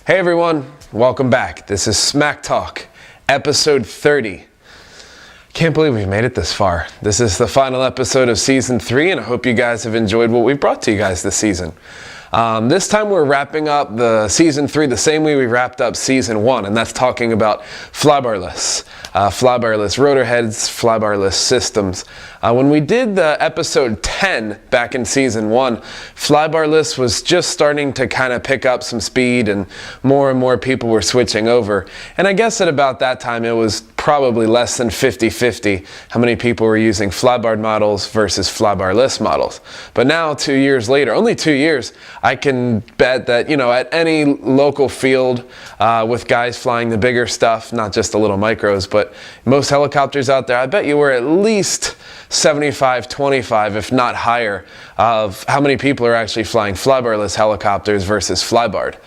Hey everyone, welcome back. This is SmackTalk, episode 30. Can't believe we've made it this far. This is the final episode of season 3, and I hope you guys have enjoyed what we've brought to you guys this season. This time we're wrapping up the season 3 the same way we wrapped up season 1, and that's talking about Flybarless rotor heads, Flybarless systems. When we did the episode 10 back in season 1, Flybarless was just starting to kind of pick up some speed, and more people were switching over. And I guess at about that time it was probably less than 50-50 how many people were using Flybar models versus Flybarless models. But now, 2 years later, only 2 years, I can bet that, at any local field with guys flying the bigger stuff, not just the little micros, but most helicopters out there, I bet you were at least 75-25, if not higher, of how many people are actually flying Flybarless helicopters versus Flybarred.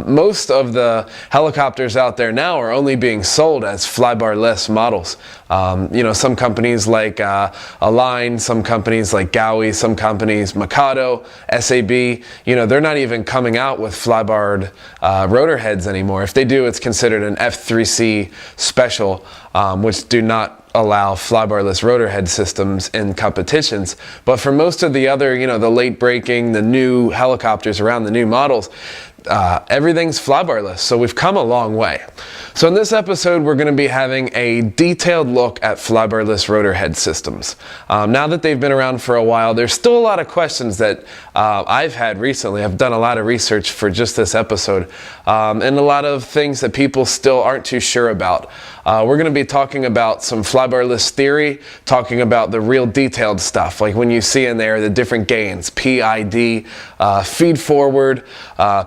Most of the helicopters out there now are only being sold as Flybarless models. Some companies like Align, some companies like Gowie, some companies, Mikado, SAB, they're not even coming out with Flybarred rotor heads anymore. If they do, it's considered an F3C special, which do not allow Flybarless rotor head systems in competitions. But for most of the other, the late breaking, the new helicopters around, the new models, everything's Flybarless, so we've come a long way. So in this episode, we're going to be having a detailed look at Flybarless rotor head systems. Now that they've been around for a while, there's still a lot of questions that I've had recently. I've done a lot of research for just this episode, and a lot of things that people still aren't too sure about. We're going to be talking about some Flybarless theory, talking about the real detailed stuff, like when you see in there the different gains, PID, feed forward,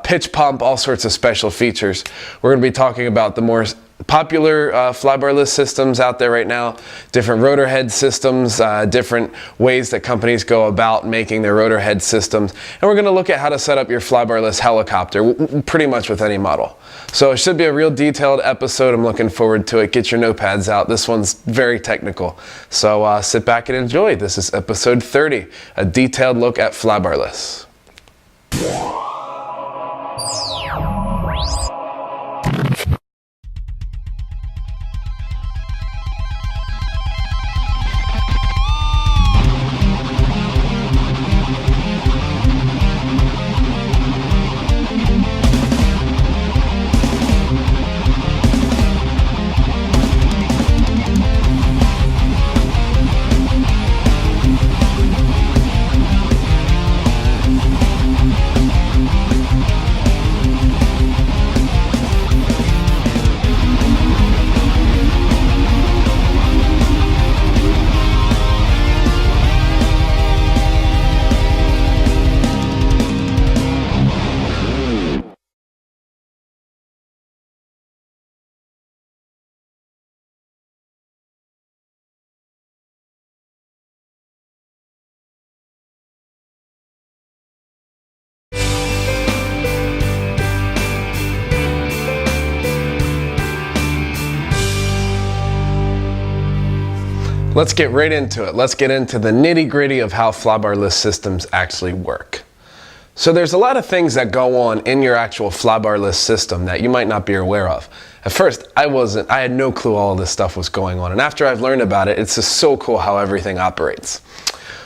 pitch pump, all sorts of special features. We're going to be talking about the more popular Flybarless systems out there right now, different rotor head systems, different ways that companies go about making their rotor head systems, and we're going to look at how to set up your Flybarless helicopter pretty much with any model. So it should be a real detailed episode. I'm looking forward to it. Get your notepads out. This one's very technical. So sit back and enjoy. This is episode 30, a detailed look at Flybarless. Let's get right into it. Let's get into the nitty-gritty of how Flybarless systems actually work. So there's a lot of things that go on in your actual Flybarless system that you might not be aware of. At first, I had no clue all of this stuff was going on. And after I've learned about it, it's just so cool how everything operates.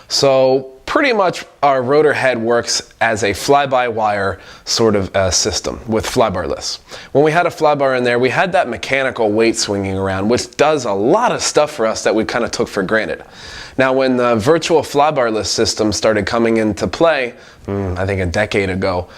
So pretty much our rotor head works as a fly-by-wire sort of system with Flybarless. When we had a flybar in there, we had that mechanical weight swinging around, which does a lot of stuff for us that we kind of took for granted. Now, when the virtual Flybarless system started coming into play, I think a decade ago,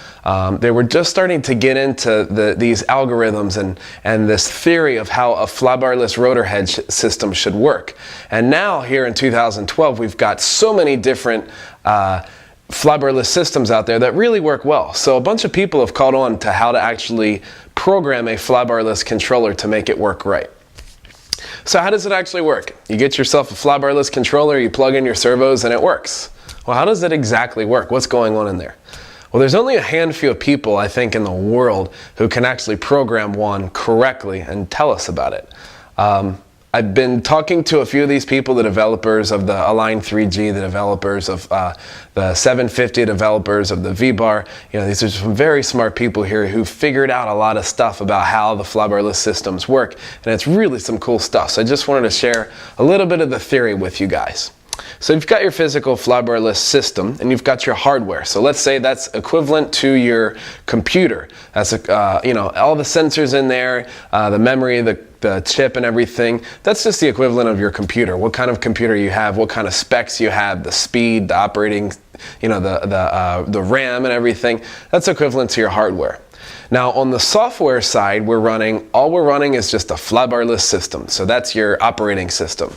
they were just starting to get into these algorithms and this theory of how a Flybarless rotor head system should work. And now, here in 2012, we've got so many different Flybarless systems out there that really work well. So a bunch of people have caught on to how to actually program a Flybarless controller to make it work right. So how does it actually work? You get yourself a Flybarless controller, you plug in your servos, and it works. Well, how does it exactly work? What's going on in there? Well, there's only a handful of people, I think, in the world who can actually program one correctly and tell us about it. I've been talking to a few of these people, the developers of the Align 3G, the developers of the 750, developers of the V-Bar. You know, these are some very smart people here who figured out a lot of stuff about how the Flybarless systems work, and it's really some cool stuff. So I just wanted to share a little bit of the theory with you guys. So you've got your physical Flybarless system, and you've got your hardware. So let's say that's equivalent to your computer. That's you know, all the sensors in there, the memory, the chip and everything. That's just the equivalent of your computer. What kind of computer you have, what kind of specs you have, the speed, the operating, you know, the RAM and everything. That's equivalent to your hardware. Now on the software side, all we're running is just a Flybarless system. So that's your operating system.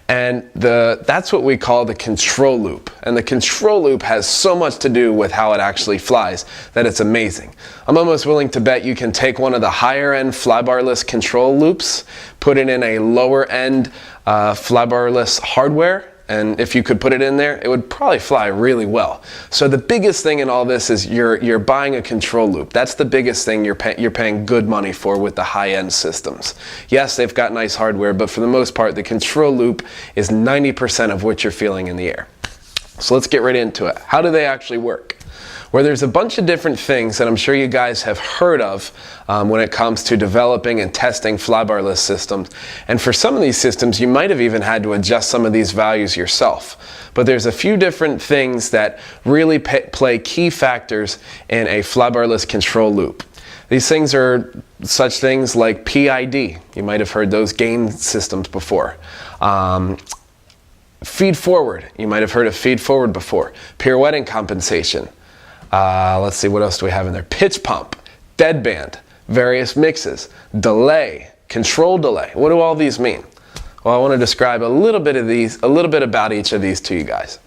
And that's what we call the control loop. And the control loop has so much to do with how it actually flies that it's amazing. I'm almost willing to bet you can take one of the higher end Flybarless control loops, put it in a lower end Flybarless hardware, and if you could put it in there, it would probably fly really well. So the biggest thing in all this is you're buying a control loop. That's the biggest thing you're paying good money for with the high-end systems. Yes, they've got nice hardware, but for the most part, the control loop is 90% of what you're feeling in the air. So let's get right into it. How do they actually work? Where there's a bunch of different things that I'm sure you guys have heard of when it comes to developing and testing Flybarless systems. And for some of these systems, you might have even had to adjust some of these values yourself. But there's a few different things that really play key factors in a Flybarless control loop. These things are such things like PID. You might have heard those gain systems before. Feed forward. You might have heard of feed forward before. Pirouetting compensation. Let's see, what else do we have in there? Pitch pump, deadband, various mixes, delay, control delay. What do all these mean? Well, I want to describe a little bit about each of these to you guys.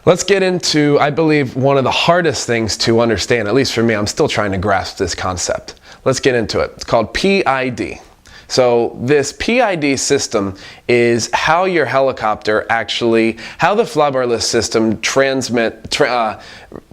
Let's get into, I believe, one of the hardest things to understand, at least for me. I'm still trying to grasp this concept. Let's get into it. It's called PID. So this PID system is how your helicopter actually, how the Flybarless system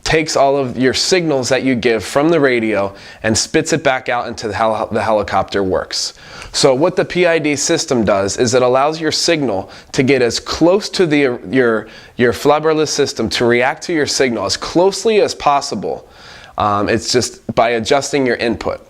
takes all of your signals that you give from the radio and spits it back out into how the helicopter works. So what the PID system does is it allows your signal to get as close to your Flybarless system to react to your signal as closely as possible. It's just by adjusting your input.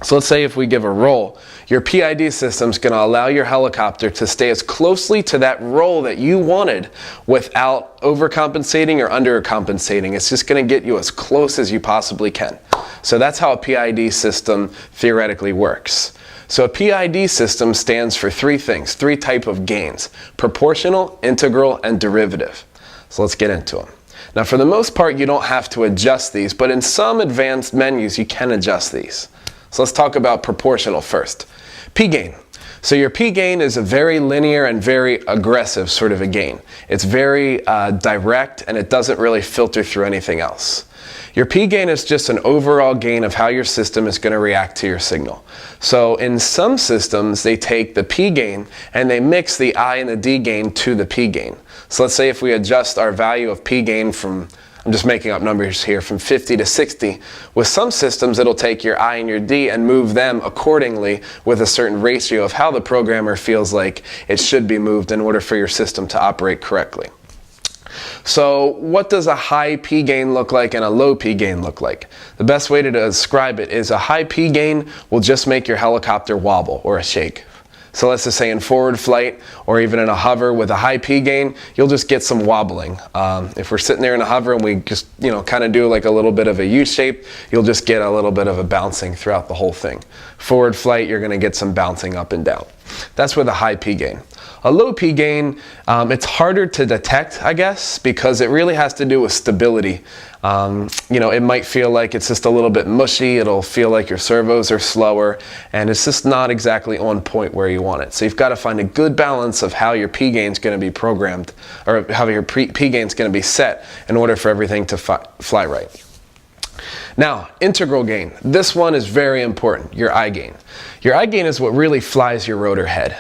So let's say if we give a roll, your PID system is going to allow your helicopter to stay as closely to that roll that you wanted without overcompensating or undercompensating. It's just going to get you as close as you possibly can. So that's how a PID system theoretically works. So a PID system stands for three things, three types of gains: proportional, integral, and derivative. So let's get into them. Now for the most part, you don't have to adjust these, but in some advanced menus, you can adjust these. So let's talk about proportional first. P-gain. So your P-gain is a very linear and very aggressive sort of a gain. It's very direct, and it doesn't really filter through anything else. Your P-gain is just an overall gain of how your system is going to react to your signal. So in some systems, they take the P-gain and they mix the I and the D gain to the P-gain. So let's say if we adjust our value of P-gain from, I'm just making up numbers here, from 50 to 60. With some systems, it'll take your I and your D and move them accordingly with a certain ratio of how the programmer feels like it should be moved in order for your system to operate correctly. So what does a high P gain look like and a low P gain look like? The best way to describe it is a high P gain will just make your helicopter wobble or a shake. So let's just say in forward flight or even in a hover with a high P gain, you'll just get some wobbling. If we're sitting there in a hover and we just, kind of do like a little bit of a U shape, you'll just get a little bit of a bouncing throughout the whole thing. Forward flight, you're going to get some bouncing up and down. That's with a high P gain. A low P gain, it's harder to detect, I guess, because it really has to do with stability. It might feel like it's just a little bit mushy. It'll feel like your servos are slower, and it's just not exactly on point where you want it. So you've got to find a good balance of how your P gain is going to be programmed, or how your P gain is going to be set in order for everything to fly right. Now, integral gain. This one is very important, your I gain. Your I gain is what really flies your rotor head.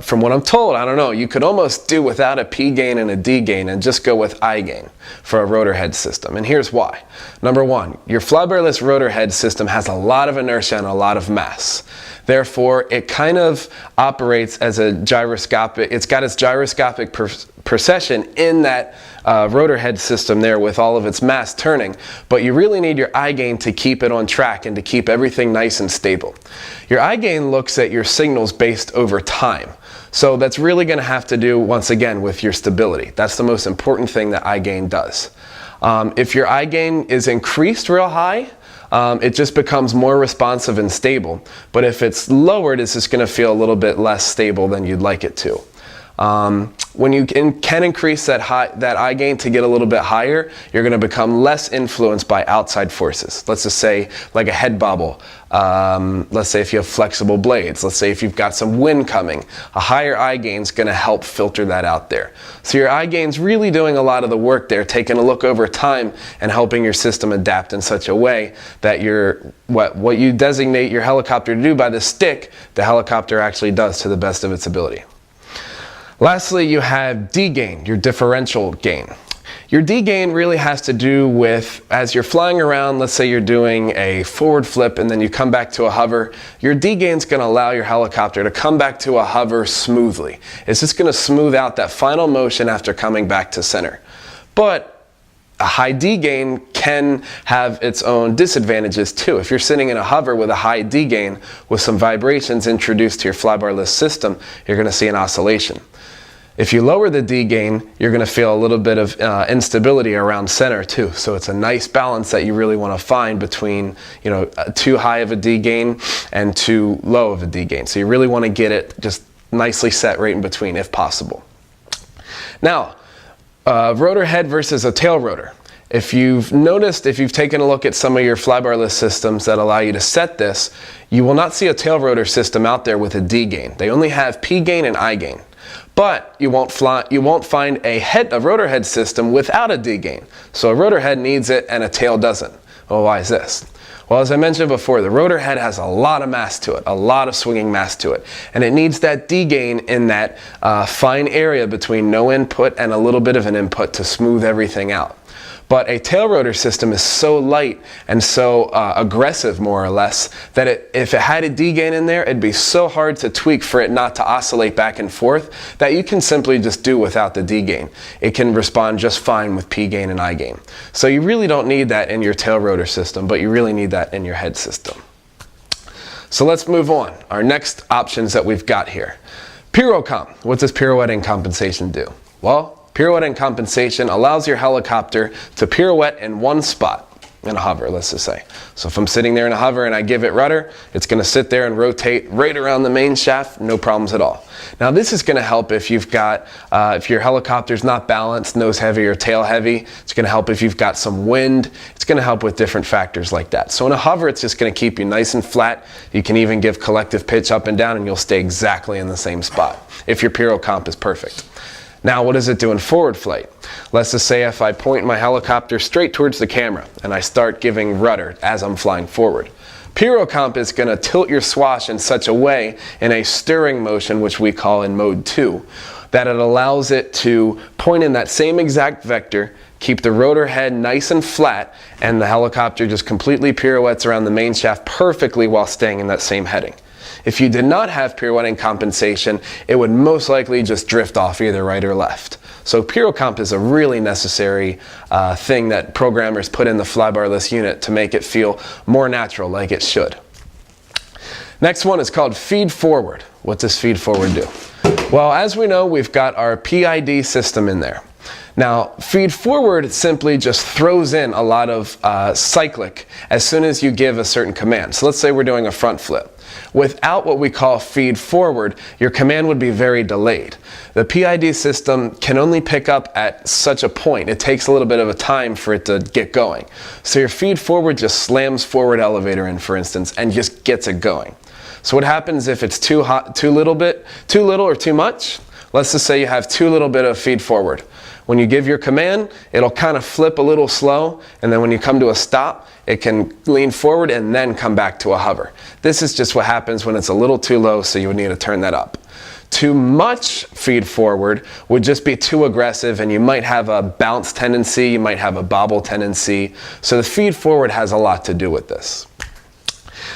from what I'm told, I don't know, you could almost do without a P gain and a D gain and just go with I gain for a rotor head system. And here's why. Number one, your flybarless rotor head system has a lot of inertia and a lot of mass. Therefore, it kind of operates as a gyroscopic, it's got its gyroscopic precession in that rotor head system there with all of its mass turning, but you really need your I gain to keep it on track and to keep everything nice and stable. Your I gain looks at your signals based over time. So that's really going to have to do, once again, with your stability. That's the most important thing that I gain does. If your I gain is increased real high, it just becomes more responsive and stable. But if it's lowered, it's just going to feel a little bit less stable than you'd like it to. When you can increase that I gain to get a little bit higher, you're going to become less influenced by outside forces. Let's just say like a head bobble. Let's say if you have flexible blades. Let's say if you've got some wind coming. A higher I gain is going to help filter that out there. So your I gain's really doing a lot of the work there, taking a look over time and helping your system adapt in such a way that what you designate your helicopter to do by the stick, the helicopter actually does to the best of its ability. Lastly, you have D gain, your differential gain. Your D gain really has to do with, as you're flying around, let's say you're doing a forward flip and then you come back to a hover, your D gain is going to allow your helicopter to come back to a hover smoothly. It's just going to smooth out that final motion after coming back to center. But a high D gain can have its own disadvantages too. If you're sitting in a hover with a high D gain with some vibrations introduced to your flybarless system, you're going to see an oscillation. If you lower the D gain, you're going to feel a little bit of instability around center too. So it's a nice balance that you really want to find between, too high of a D gain and too low of a D gain. So you really want to get it just nicely set right in between if possible. Now, rotor head versus a tail rotor. If you've noticed, if you've taken a look at some of your flybarless systems that allow you to set this, you will not see a tail rotor system out there with a D gain. They only have P gain and I gain. But you won't find a rotor head system without a D gain. So a rotor head needs it and a tail doesn't. Well, why is this? Well, as I mentioned before, the rotor head has a lot of mass to it, a lot of swinging mass to it. And it needs that D gain in that fine area between no input and a little bit of an input to smooth everything out. But a tail rotor system is so light and so aggressive, more or less, that if it had a D gain in there, it'd be so hard to tweak for it not to oscillate back and forth that you can simply just do without the D gain. It can respond just fine with P gain and I gain. So you really don't need that in your tail rotor system, but you really need that in your head system. So let's move on. Our next options that we've got here. Piro Comp. What does pirouetting compensation do? Well, pirouetting compensation allows your helicopter to pirouette in one spot in a hover, let's just say. So if I'm sitting there in a hover and I give it rudder, it's going to sit there and rotate right around the main shaft, no problems at all. Now this is going to help if you've got, if your helicopter's not balanced, nose heavy or tail heavy. It's going to help if you've got some wind. It's going to help with different factors like that. So in a hover, it's just going to keep you nice and flat. You can even give collective pitch up and down and you'll stay exactly in the same spot if your Piro Comp is perfect. Now, what does it do in forward flight? Let's just say if I point my helicopter straight towards the camera and I start giving rudder as I'm flying forward. Piro Comp is going to tilt your swash in such a way in a stirring motion, which we call in mode 2, that it allows it to point in that same exact vector, keep the rotor head nice and flat, and the helicopter just completely pirouettes around the main shaft perfectly while staying in that same heading. If you did not have pirouetting compensation, it would most likely just drift off either right or left. So Piro Comp is a really necessary thing that programmers put in the Flybarless unit to make it feel more natural, like it should. Next one is called feed forward. What does feed forward do? Well, as we know, we've got our PID system in there. Now, feed forward simply just throws in a lot of cyclic as soon as you give a certain command. So let's say we're doing a front flip. Without what we call feed forward, your command would be very delayed. The PID system can only pick up at such a point. It takes a little bit of a time for it to get going. So your feed forward just slams forward elevator in, for instance, and just gets it going. So what happens if it's too little or too much? Let's just say you have too little bit of feed forward. When you give your command, it'll kind of flip a little slow, and then when you come to a stop, it can lean forward and then come back to a hover. This is just what happens when it's a little too low, so you would need to turn that up. Too much feed forward would just be too aggressive, and you might have a bounce tendency, you might have a bobble tendency. So the feed forward has a lot to do with this.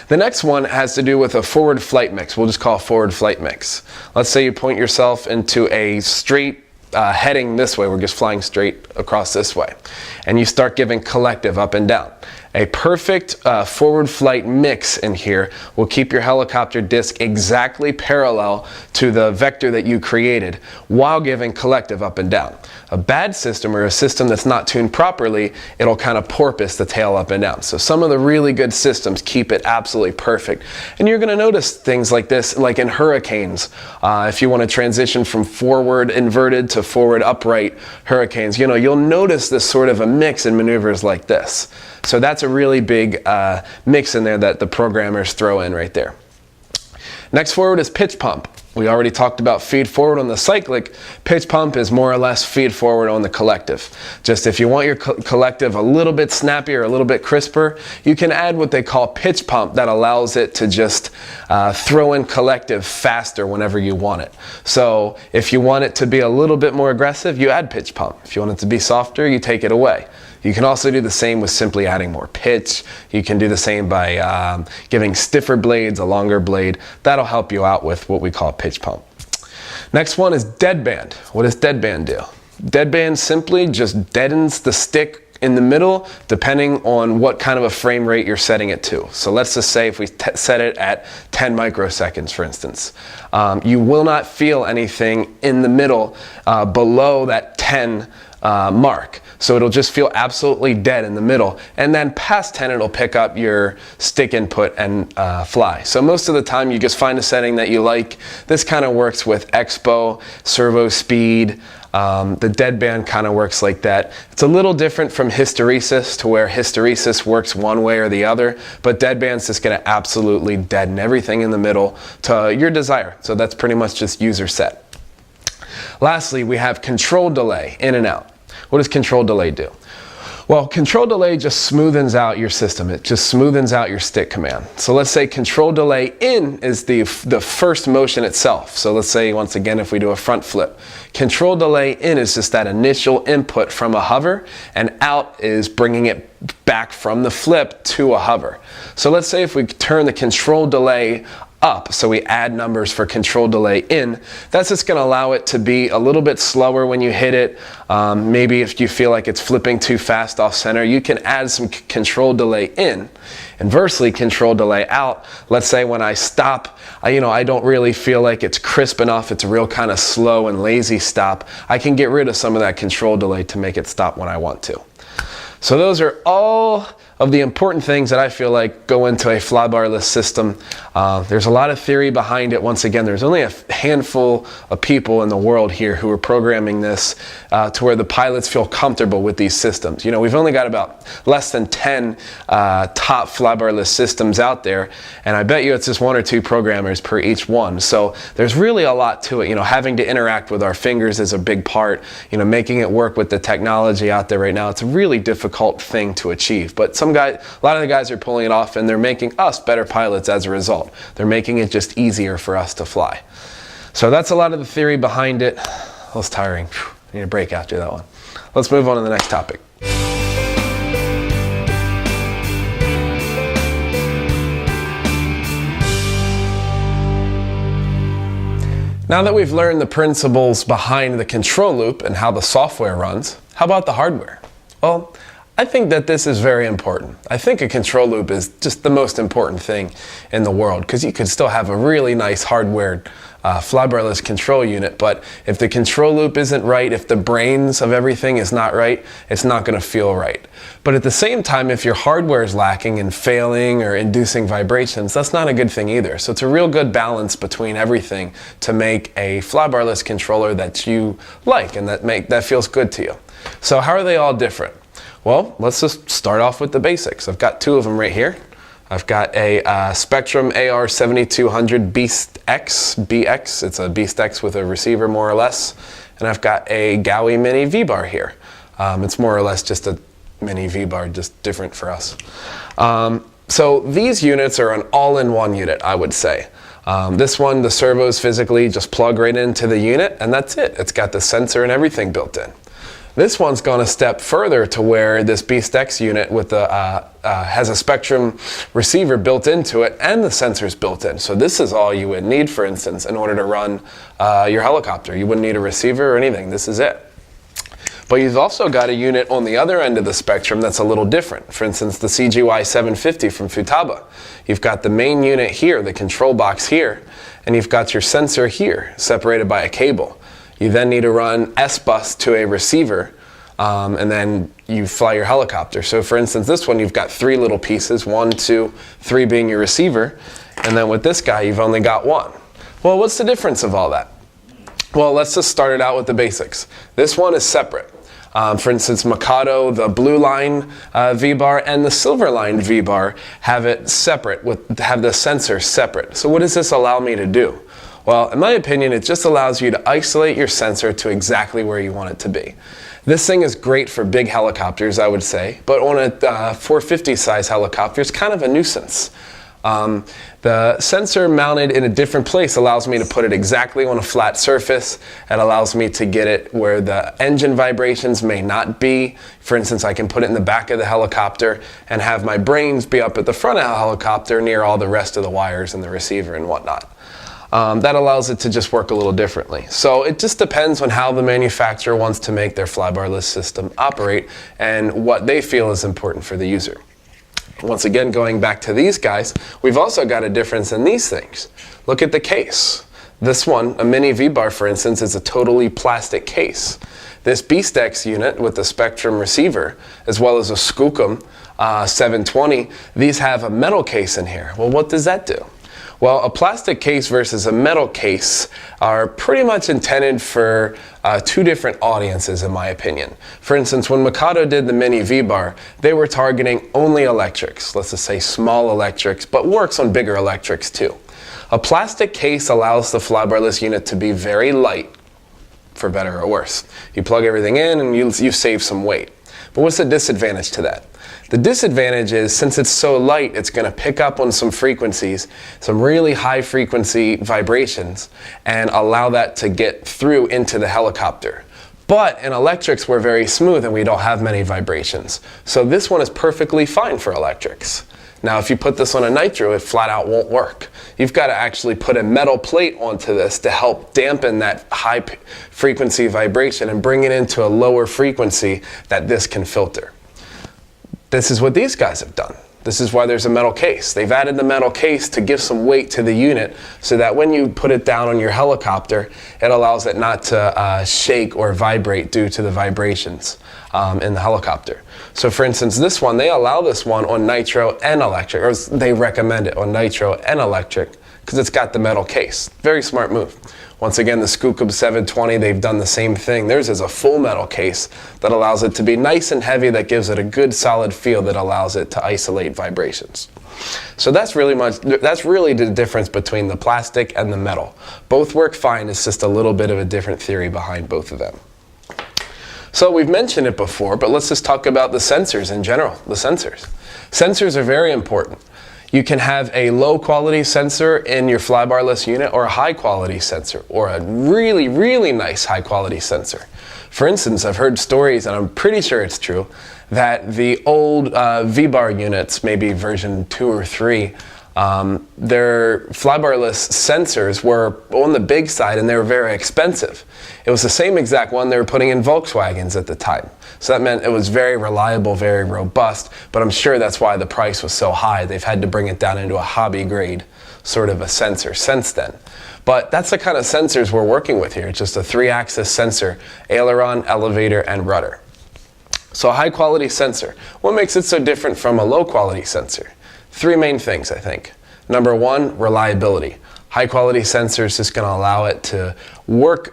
The next one has to do with a forward flight mix. We'll just call it forward flight mix. Let's say you point yourself into a straight heading this way. We're just flying straight across this way. And you start giving collective up and down. A perfect forward flight mix in here will keep your helicopter disc exactly parallel to the vector that you created while giving collective up and down. A bad system, or a system that's not tuned properly, it'll kind of porpoise the tail up and down. So some of the really good systems keep it absolutely perfect. And you're going to notice things like this, like in hurricanes. If you want to transition from forward inverted to forward upright hurricanes, you'll notice this sort of a mix in maneuvers like this. So that's a really big mix in there that the programmers throw in right there. Next forward is pitch pump. We already talked about feed forward on the cyclic. Pitch pump is more or less feed forward on the collective. Just if you want your collective a little bit snappier, a little bit crisper, you can add what they call pitch pump that allows it to just throw in collective faster whenever you want it. So if you want it to be a little bit more aggressive, you add pitch pump. If you want it to be softer, you take it away. You can also do the same with simply adding more pitch. You can do the same by giving stiffer blades, a longer blade. That'll help you out with what we call pitch pump. Next one is deadband. What does deadband do? Deadband simply just deadens the stick in the middle depending on what kind of a frame rate you're setting it to. So let's just say if we set it at 10 microseconds, for instance. You will not feel anything in the middle below that 10 mark. So it'll just feel absolutely dead in the middle, and then past 10 it'll pick up your stick input and fly. So most of the time you just find a setting that you like. This kind of works with Expo, Servo Speed. The deadband kind of works like that. It's a little different from hysteresis, to where hysteresis works one way or the other, but deadband's just going to absolutely deaden everything in the middle to your desire. So that's pretty much just user set. Lastly, we have control delay, in and out. What does control delay do? Well, control delay just smoothens out your system. It just smoothens out your stick command. So let's say control delay in is the first motion itself. So let's say, once again, if we do a front flip, control delay in is just that initial input from a hover, and out is bringing it back from the flip to a hover. So let's say if we turn the control delay up, so we add numbers for control delay in, that's just going to allow it to be a little bit slower when you hit it. Maybe if you feel like it's flipping too fast off center, you can add some control delay in. Inversely, control delay out, let's say when I stop, I don't really feel like it's crisp enough, it's a real kind of slow and lazy stop, I can get rid of some of that control delay to make it stop when I want to. So those are all of the important things that I feel like go into a flybarless system. There's a lot of theory behind it. Once again, there's only a handful of people in the world here who are programming this to where the pilots feel comfortable with these systems. We've only got about less than 10 top flybarless systems out there, and I bet you it's just 1 or 2 programmers per each one. So there's really a lot to it. Having to interact with our fingers is a big part. Making it work with the technology out there right now, it's a really difficult thing to achieve. But a lot of the guys are pulling it off, and they're making us better pilots as a result. They're making it just easier for us to fly. So that's a lot of the theory behind it. That was tiring. I need a break after that one. Let's move on to the next topic. Now that we've learned the principles behind the control loop and how the software runs, how about the hardware? Well, I think that this is very important. I think a control loop is just the most important thing in the world, because you could still have a really nice hardware flybarless control unit, but if the control loop isn't right, if the brains of everything is not right, it's not going to feel right. But at the same time, if your hardware is lacking and failing or inducing vibrations, that's not a good thing either. So it's a real good balance between everything to make a flybarless controller that you like and that feels good to you. So how are they all different? Well, let's just start off with the basics. I've got 2 of them right here. I've got a Spectrum AR7200 Beast X, BX. It's a Beast X with a receiver, more or less. And I've got a Gowie Mini V-Bar here. It's more or less just a Mini V-Bar, just different for us. So these units are an all-in-one unit, I would say. This one, the servos physically just plug right into the unit, and that's it. It's got the sensor and everything built in. This one's gone a step further to where this Beast X unit with the has a Spectrum receiver built into it and the sensors built in. So this is all you would need, for instance, in order to run your helicopter. You wouldn't need a receiver or anything. This is it. But you've also got a unit on the other end of the spectrum that's a little different. For instance, the CGY 750 from Futaba. You've got the main unit here, the control box here, and you've got your sensor here, separated by a cable. You then need to run S-Bus to a receiver, and then you fly your helicopter. So for instance, this one, you've got 3 little pieces, 1, 2, 3 being your receiver, and then with this guy, you've only got 1. Well, what's the difference of all that? Well, let's just start it out with the basics. This one is separate. For instance, Mikado, the blue line V-bar and the silver line V-bar have it separate, have the sensor separate. So what does this allow me to do? Well, in my opinion, it just allows you to isolate your sensor to exactly where you want it to be. This thing is great for big helicopters, I would say, but on a 450 size helicopter, it's kind of a nuisance. The sensor mounted in a different place allows me to put it exactly on a flat surface. It allows me to get it where the engine vibrations may not be. For instance, I can put it in the back of the helicopter and have my brains be up at the front of the helicopter near all the rest of the wires and the receiver and whatnot. That allows it to just work a little differently. So it just depends on how the manufacturer wants to make their flybarless system operate and what they feel is important for the user. Once again, going back to these guys, we've also got a difference in these things. Look at the case. This one, a mini V-bar for instance, is a totally plastic case. This Beast X unit with the Spectrum receiver, as well as a Skookum 720, these have a metal case in here. Well, what does that do? Well, a plastic case versus a metal case are pretty much intended for 2 different audiences, in my opinion. For instance, when Mikado did the mini V-bar, they were targeting only electrics, let's just say small electrics, but works on bigger electrics too. A plastic case allows the flybarless unit to be very light, for better or worse. You plug everything in and you save some weight. But what's the disadvantage to that? The disadvantage is, since it's so light, it's going to pick up on some frequencies, some really high frequency vibrations, and allow that to get through into the helicopter. But in electrics, we're very smooth and we don't have many vibrations. So this one is perfectly fine for electrics. Now, if you put this on a nitro, it flat out won't work. You've got to actually put a metal plate onto this to help dampen that high frequency vibration and bring it into a lower frequency that this can filter. This is what these guys have done. This is why there's a metal case. They've added the metal case to give some weight to the unit so that when you put it down on your helicopter, it allows it not to shake or vibrate due to the vibrations in the helicopter. So for instance, this one, they allow this one on nitro and electric, or they recommend it on nitro and electric because it's got the metal case. Very smart move. Once again, the Skookum 720, they've done the same thing. Theirs is a full metal case that allows it to be nice and heavy, that gives it a good solid feel that allows it to isolate vibrations. So that's really the difference between the plastic and the metal. Both work fine, it's just a little bit of a different theory behind both of them. So we've mentioned it before, but let's just talk about the sensors in general, the sensors. Sensors are very important. You can have a low quality sensor in your flybarless unit or a high quality sensor or a really, really nice high quality sensor. For instance, I've heard stories, and I'm pretty sure it's true, that the old V-bar units, maybe version 2 or 3, their flybarless sensors were on the big side and they were very expensive. It was the same exact one they were putting in Volkswagens at the time. So that meant it was very reliable, very robust, but I'm sure that's why the price was so high. They've had to bring it down into a hobby grade sort of a sensor since then. But that's the kind of sensors we're working with here. It's just a 3-axis sensor, aileron, elevator, and rudder. So a high quality sensor. What makes it so different from a low quality sensor? 3 main things, I think. Number 1, reliability. High quality sensor is just going to allow it to work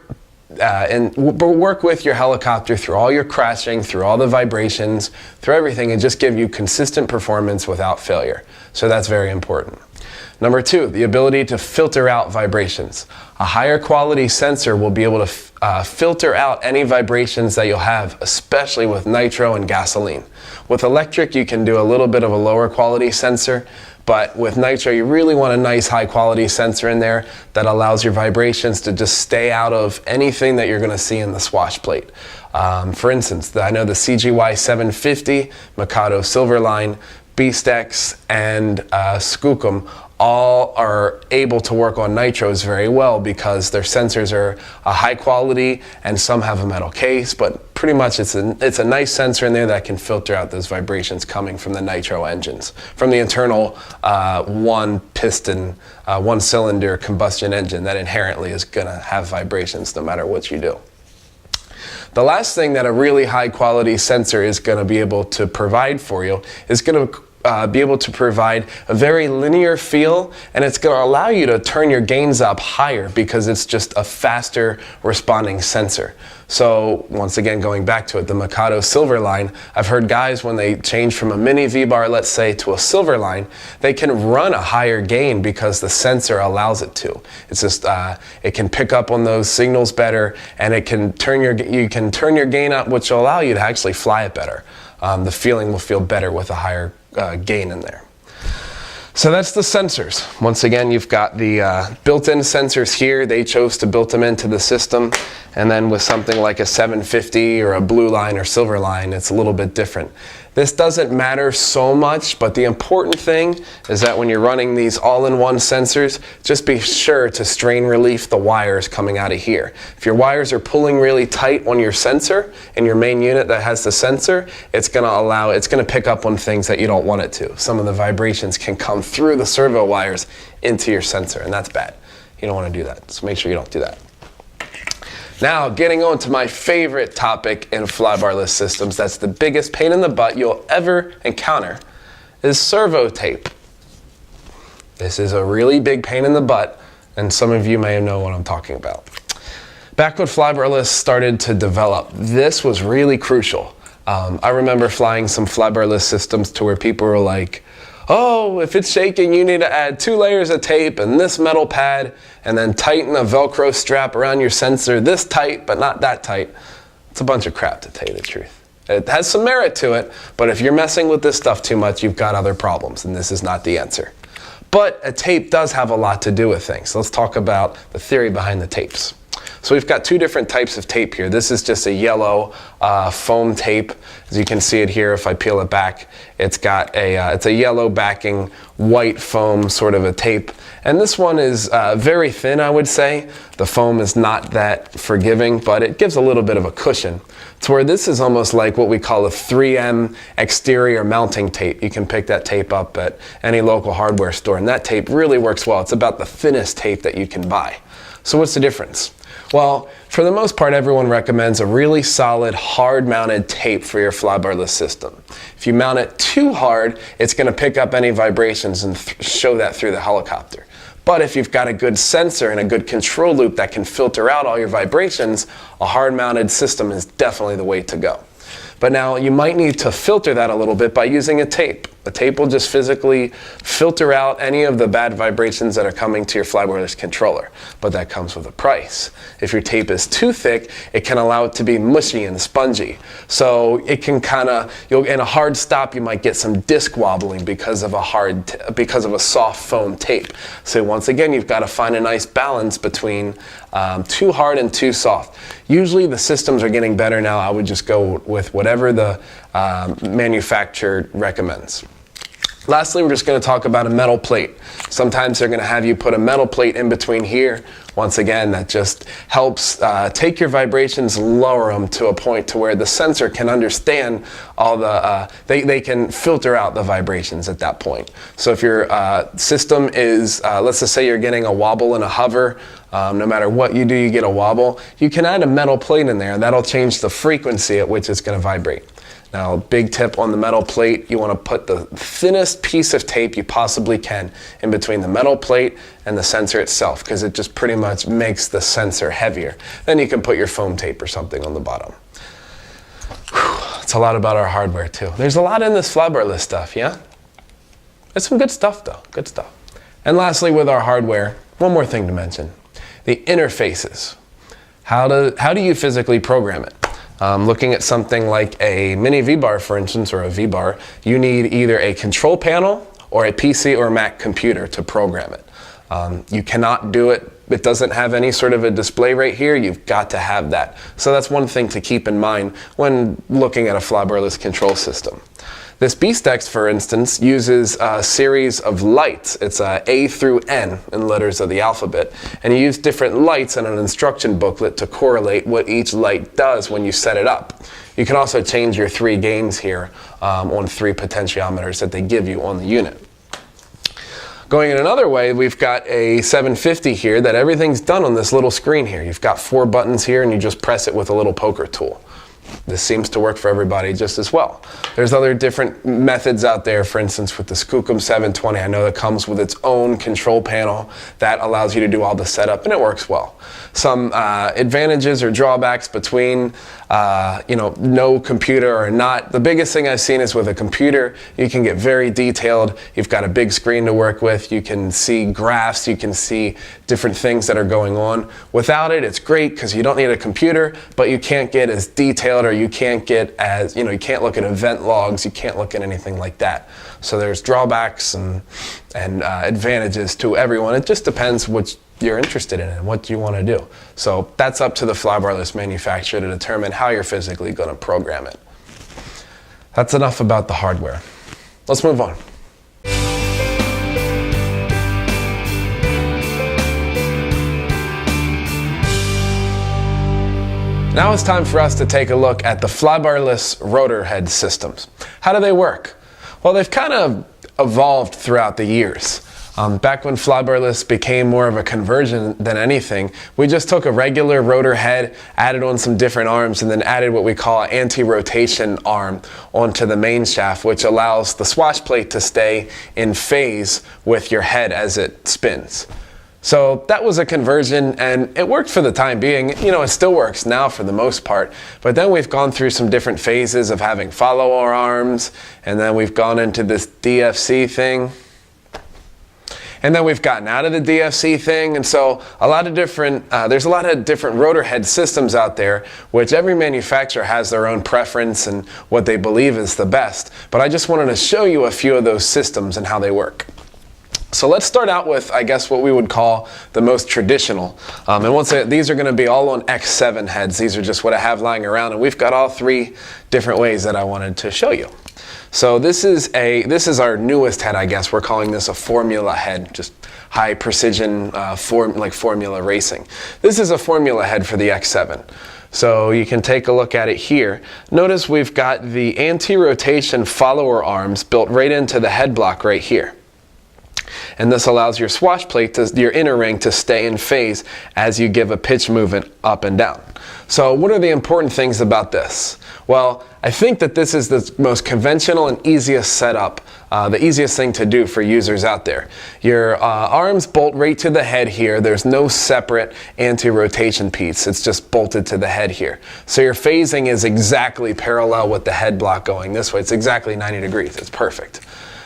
with your helicopter through all your crashing, through all the vibrations, through everything, and just give you consistent performance without failure. So that's very important. Number 2, the ability to filter out vibrations. A higher quality sensor will be able to filter out any vibrations that you'll have, especially with nitro and gasoline. With electric, you can do a little bit of a lower quality sensor, But with nitro, you really want a nice high quality sensor in there that allows your vibrations to just stay out of anything that you're going to see in the swash plate. For instance, I know the CGY 750, Mikado Silverline, Beast-X, and Skookum all are able to work on nitros very well because their sensors are a high quality, and some have a metal case, but pretty much it's a nice sensor in there that can filter out those vibrations coming from the nitro engines, from the internal one piston, one cylinder combustion engine that inherently is going to have vibrations no matter what you do. The last thing that a really high quality sensor is going to be able to provide for you is going to be able to provide a very linear feel, and it's going to allow you to turn your gains up higher because it's just a faster responding sensor. So once again, going back to it, the Mikado Silverline, I've heard guys when they change from a mini V-bar, let's say, to a Silverline, they can run a higher gain because the sensor allows it to. It's just, it can pick up on those signals better, and it can you can turn your gain up, which will allow you to actually fly it better. The feeling will feel better with a higher gain in there. So that's the sensors. Once again, you've got the built-in sensors here. They chose to build them into the system. And then with something like a 750 or a Blue Line or Silver Line, it's a little bit different. This doesn't matter so much, but the important thing is that when you're running these all-in-one sensors, just be sure to strain relief the wires coming out of here. If your wires are pulling really tight on your sensor in your main unit that has the sensor, it's going to pick up on things that you don't want it to. Some of the vibrations can come through the servo wires into your sensor, and that's bad. You don't want to do that, so make sure you don't do that. Now, getting on to my favorite topic in flybarless systems, that's the biggest pain in the butt you'll ever encounter, is servo tape. This is a really big pain in the butt, and some of you may know what I'm talking about. Back when flybarless started to develop, this was really crucial. I remember flying some flybarless systems to where people were like, oh, if it's shaking, you need to add 2 layers of tape and this metal pad, and then tighten a Velcro strap around your sensor this tight, but not that tight. It's a bunch of crap, to tell you the truth. It has some merit to it, but if you're messing with this stuff too much, you've got other problems, and this is not the answer. But a tape does have a lot to do with things. So let's talk about the theory behind the tapes. So we've got 2 different types of tape here. This is just a yellow foam tape. As you can see it here, if I peel it back, it's got it's a yellow backing, white foam sort of a tape. And this one is very thin, I would say. The foam is not that forgiving, but it gives a little bit of a cushion. To where this is almost like what we call a 3M exterior mounting tape. You can pick that tape up at any local hardware store, and that tape really works well. It's about the thinnest tape that you can buy. So what's the difference? Well, for the most part, everyone recommends a really solid, hard-mounted tape for your flybarless system. If you mount it too hard, it's going to pick up any vibrations and show that through the helicopter. But if you've got a good sensor and a good control loop that can filter out all your vibrations, a hard-mounted system is definitely the way to go. But now you might need to filter that a little bit by using a tape. A tape will just physically filter out any of the bad vibrations that are coming to your flybarless controller, but that comes with a price. If your tape is too thick, it can allow it to be mushy and spongy. So it can in a hard stop, you might get some disc wobbling because of a soft foam tape. So once again, you've got to find a nice balance between too hard and too soft. Usually the systems are getting better now. I would just go with whatever the manufacturer recommends. Lastly, we're just going to talk about a metal plate. Sometimes they're going to have you put a metal plate in between here. Once again, that just helps take your vibrations, lower them to a point to where the sensor can understand all the, they can filter out the vibrations at that point. So if your system is, let's just say you're getting a wobble and a hover, no matter what you do, you get a wobble, you can add a metal plate in there, and that'll change the frequency at which it's going to vibrate. Now, big tip on the metal plate, you want to put the thinnest piece of tape you possibly can in between the metal plate and the sensor itself, because it just pretty much makes the sensor heavier. Then you can put your foam tape or something on the bottom. It's a lot about our hardware too. There's a lot in this flybarless stuff, yeah? It's some good stuff though, good stuff. And lastly, with our hardware, one more thing to mention. The interfaces. How do you physically program it? Looking at something like a mini V-bar, for instance, or a V-bar, you need either a control panel or a PC or Mac computer to program it. You cannot do it. It doesn't have any sort of a display right here. You've got to have that. So that's one thing to keep in mind when looking at a flybarless control system. This BeastX, for instance, uses a series of lights. It's A through N in letters of the alphabet. And you use different lights in an instruction booklet to correlate what each light does when you set it up. You can also change your 3 gains here on 3 potentiometers that they give you on the unit. Going in another way, we've got a 750 here that everything's done on this little screen here. You've got 4 buttons here and you just press it with a little poker tool. This seems to work for everybody just as well. There's other different methods out there, for instance with the Skookum 720, I know that comes with its own control panel that allows you to do all the setup, and it works well. Some advantages or drawbacks between no computer or not. The biggest thing I've seen is with a computer, you can get very detailed. You've got a big screen to work with. You can see graphs. You can see different things that are going on. Without it, it's great because you don't need a computer, but you can't get as detailed, or you can't get as, you can't look at event logs. You can't look at anything like that. So there's drawbacks and advantages to everyone. It just depends what you're interested in and what you want to do. So that's up to the flybarless manufacturer to determine how you're physically going to program it. That's enough about the hardware. Let's move on. Now it's time for us to take a look at the flybarless rotor head systems. How do they work? Well, they've kind of evolved throughout the years. Back when flybarless became more of a conversion than anything, we just took a regular rotor head, added on some different arms, and then added what we call an anti-rotation arm onto the main shaft, which allows the swash plate to stay in phase with your head as it spins. So that was a conversion, and it worked for the time being. It still works now for the most part, but then we've gone through some different phases of having follower arms, and then we've gone into this DFC thing. And then we've gotten out of the DFC thing, and so there's a lot of different rotor head systems out there, which every manufacturer has their own preference and what they believe is the best. But I just wanted to show you a few of those systems and how they work. So let's start out with, I guess, what we would call the most traditional. And once these are going to be all on X7 heads. These are just what I have lying around, and we've got all 3 different ways that I wanted to show you. So this is our newest head, I guess. We're calling this a formula head, just high precision like formula racing. This is a formula head for the X7. So you can take a look at it here. Notice we've got the anti-rotation follower arms built right into the head block right here. And this allows your swash plate, your inner ring, to stay in phase as you give a pitch movement up and down. So what are the important things about this? Well, I think that this is the most conventional and easiest setup, the easiest thing to do for users out there. Your arms bolt right to the head here. There's no separate anti-rotation piece. It's just bolted to the head here. So your phasing is exactly parallel with the head block going this way. It's exactly 90 degrees. It's perfect.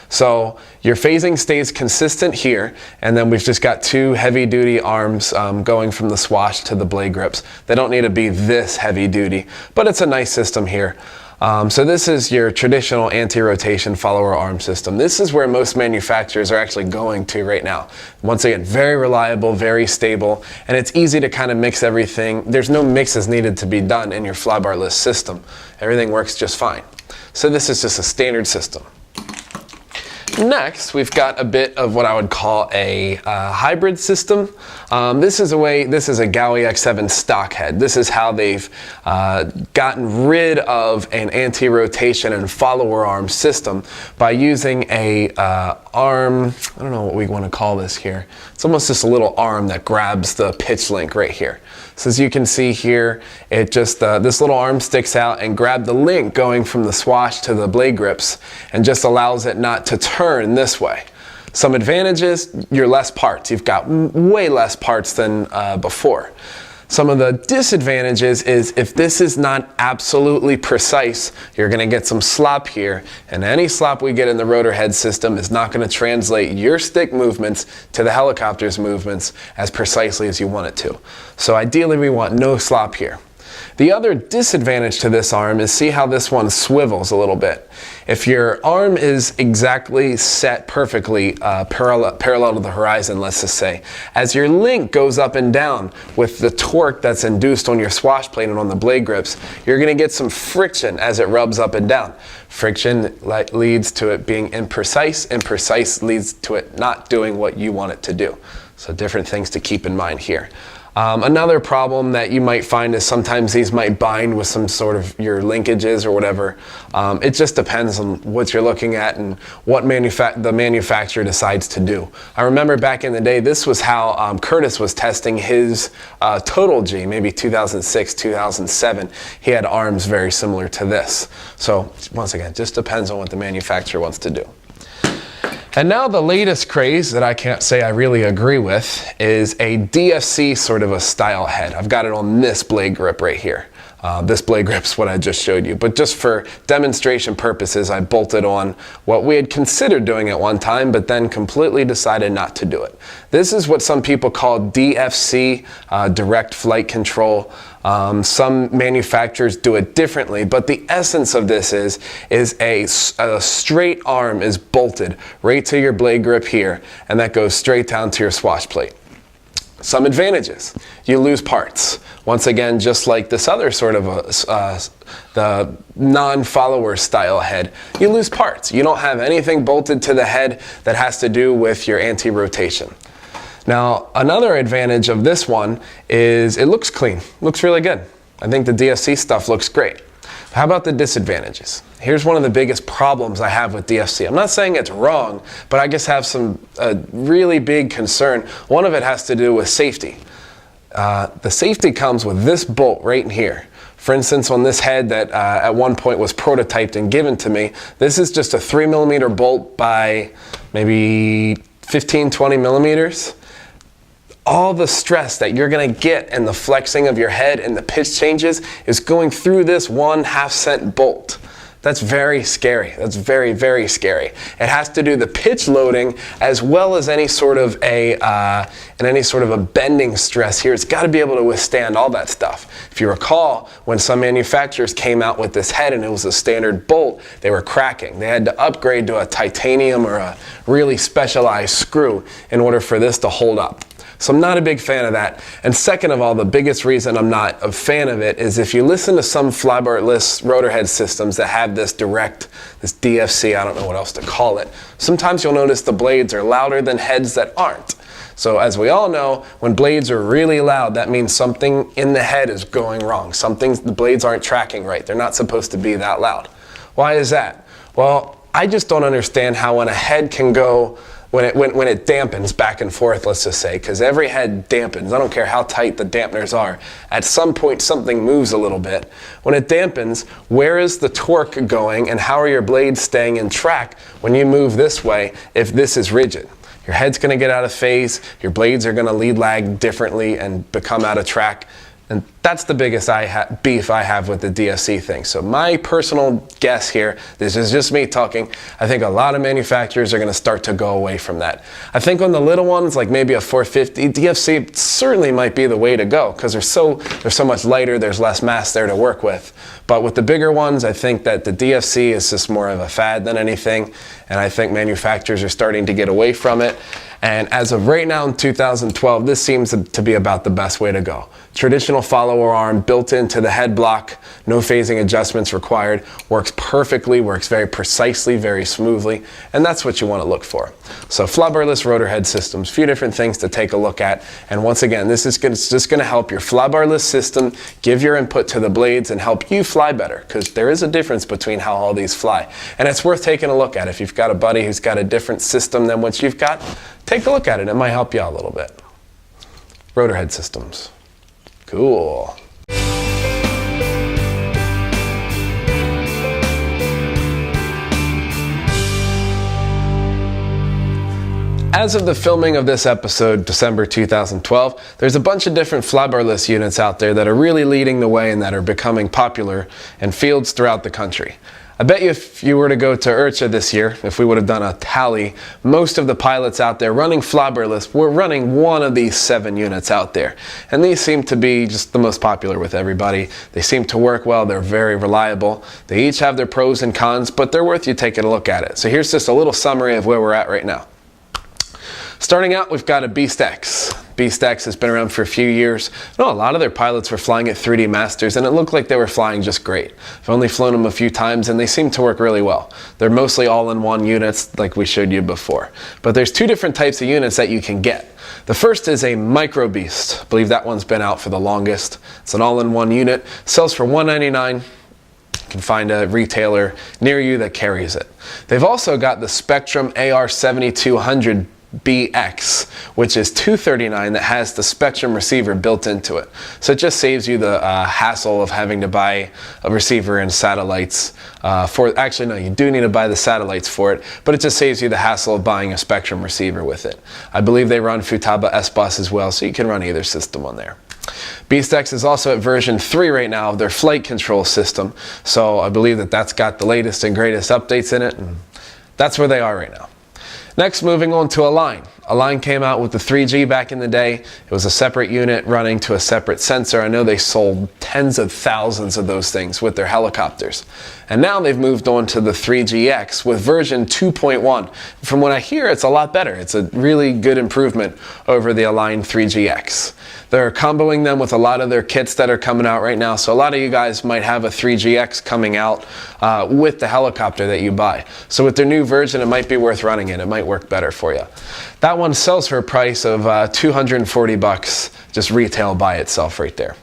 So your phasing stays consistent here, and then we've just got 2 heavy-duty arms going from the swash to the blade grips. They don't need to be this heavy-duty, but it's a nice system here. So this is your traditional anti-rotation follower arm system. This is where most manufacturers are actually going to right now. Once again, very reliable, very stable, and it's easy to kind of mix everything. There's no mixes needed to be done in your flybarless system. Everything works just fine. So this is just a standard system. Next, we've got a bit of what I would call a hybrid system. This is a Gaui X7 stock head. This is how they've gotten rid of an anti-rotation and follower arm system by using a arm, I don't know what we want to call this here. It's almost just a little arm that grabs the pitch link right here. So as you can see here, it just this little arm sticks out and grabs the link going from the swash to the blade grips and just allows it not to turn this way. Some advantages, you're less parts. You've got way less parts than before. Some of the disadvantages is if this is not absolutely precise, you're going to get some slop here, and any slop we get in the rotor head system is not going to translate your stick movements to the helicopter's movements as precisely as you want it to. So ideally we want no slop here. The other disadvantage to this arm is see how this one swivels a little bit. If your arm is exactly set perfectly parallel to the horizon, let's just say, as your link goes up and down with the torque that's induced on your swash plate and on the blade grips, you're going to get some friction as it rubs up and down. Friction leads to it being imprecise. Imprecise leads to it not doing what you want it to do. So different things to keep in mind here. Another problem that you might find is sometimes these might bind with some sort of your linkages or whatever. It just depends on what you're looking at and what the manufacturer decides to do. I remember back in the day, this was how Curtis was testing his Total G, maybe 2006, 2007. He had arms very similar to this. So once again, just depends on what the manufacturer wants to do. And now the latest craze that I can't say I really agree with is a DFC sort of a style head. I've got it on this blade grip right here. This blade grip's what I just showed you, but just for demonstration purposes, I bolted on what we had considered doing at one time, but then completely decided not to do it. This is what some people call DFC, direct flight control. Some manufacturers do it differently, but the essence of this is a straight arm is bolted right to your blade grip here, and that goes straight down to your swash plate. Some advantages: you lose parts. Once again, just like this other sort of the non-follower style head, you lose parts. You don't have anything bolted to the head that has to do with your anti-rotation. Now, another advantage of this one is it looks clean, looks really good. I think the DFC stuff looks great. How about the disadvantages? Here's one of the biggest problems I have with DFC. I'm not saying it's wrong, but I just have some really big concern. One of it has to do with safety. The safety comes with this bolt right in here. For instance, on this head that at one point was prototyped and given to me, this is just a 3mm bolt by maybe 15, 20 millimeters. All the stress that you're gonna get in the flexing of your head and the pitch changes is going through this 1/2 cent bolt. That's very scary. That's very, very scary. It has to do the pitch loading as well as any sort of a bending stress here. It's got to be able to withstand all that stuff. If you recall, when some manufacturers came out with this head and it was a standard bolt, they were cracking. They had to upgrade to a titanium or a really specialized screw in order for this to hold up. So I'm not a big fan of that. And second of all, the biggest reason I'm not a fan of it is if you listen to some flybarless rotor head systems that have this DFC, I don't know what else to call it, sometimes you'll notice the blades are louder than heads that aren't. So as we all know, when blades are really loud, that means something in the head is going wrong. The blades aren't tracking right. They're not supposed to be that loud. Why is that? Well, I just don't understand how when a head can go, when it dampens back and forth, let's just say, because every head dampens. I don't care how tight the dampeners are. At some point, something moves a little bit. When it dampens, where is the torque going and how are your blades staying in track when you move this way if this is rigid? Your head's going to get out of phase, your blades are going to lead lag differently and become out of track. And that's the biggest beef I have with the DFC thing. So my personal guess here, this is just me talking, I think a lot of manufacturers are going to start to go away from that. I think on the little ones, like maybe a 450, DFC certainly might be the way to go because they're so much lighter, there's less mass there to work with. But with the bigger ones, I think that the DFC is just more of a fad than anything. And I think manufacturers are starting to get away from it. And as of right now in 2012, this seems to be about the best way to go. Traditional follower arm built into the head block, no phasing adjustments required, works perfectly, works very precisely, very smoothly, and that's what you want to look for. So flybarless rotor head systems, few different things to take a look at. And once again, this is just going to help your flybarless system give your input to the blades and help you fly better, because there is a difference between how all these fly. And it's worth taking a look at. If you've got a buddy who's got a different system than what you've got, take a look at it. It might help you out a little bit. Rotor head systems. Cool. As of the filming of this episode, December 2012, there's a bunch of different flybarless units out there that are really leading the way and that are becoming popular in fields throughout the country. I bet you if you were to go to IRCHA this year, if we would have done a tally, most of the pilots out there running Flybarless were running one of these 7 units out there. And these seem to be just the most popular with everybody. They seem to work well, they're very reliable. They each have their pros and cons, but they're worth you taking a look at it. So here's just a little summary of where we're at right now. Starting out, we've got a Beast X. Beast X has been around for a few years. No, a lot of their pilots were flying at 3D Masters, and it looked like they were flying just great. I've only flown them a few times, and they seem to work really well. They're mostly all-in-one units, like we showed you before. But there's 2 different types of units that you can get. The first is a Micro Beast. I believe that one's been out for the longest. It's an all-in-one unit. Sells for $199. You can find a retailer near you that carries it. They've also got the Spectrum AR7200 BX, which is $239, that has the Spectrum receiver built into it. So it just saves you the hassle of having to buy a receiver and satellites actually no, you do need to buy the satellites for it, but it just saves you the hassle of buying a Spectrum receiver with it. I believe they run Futaba S-Bus as well, so you can run either system on there. Beast X is also at version 3 right now of their flight control system, so I believe that that's got the latest and greatest updates in it, and that's where they are right now. Next, moving on to Align. Align came out with the 3G back in the day. It was a separate unit running to a separate sensor. I know they sold tens of thousands of those things with their helicopters. And now they've moved on to the 3GX with version 2.1. From what I hear, it's a lot better. It's a really good improvement over the Align 3GX. They're comboing them with a lot of their kits that are coming out right now. So a lot of you guys might have a 3GX coming out with the helicopter that you buy. So with their new version, it might be worth running it. It might work better for you. That one sells for a price of $240, just retail by itself right there.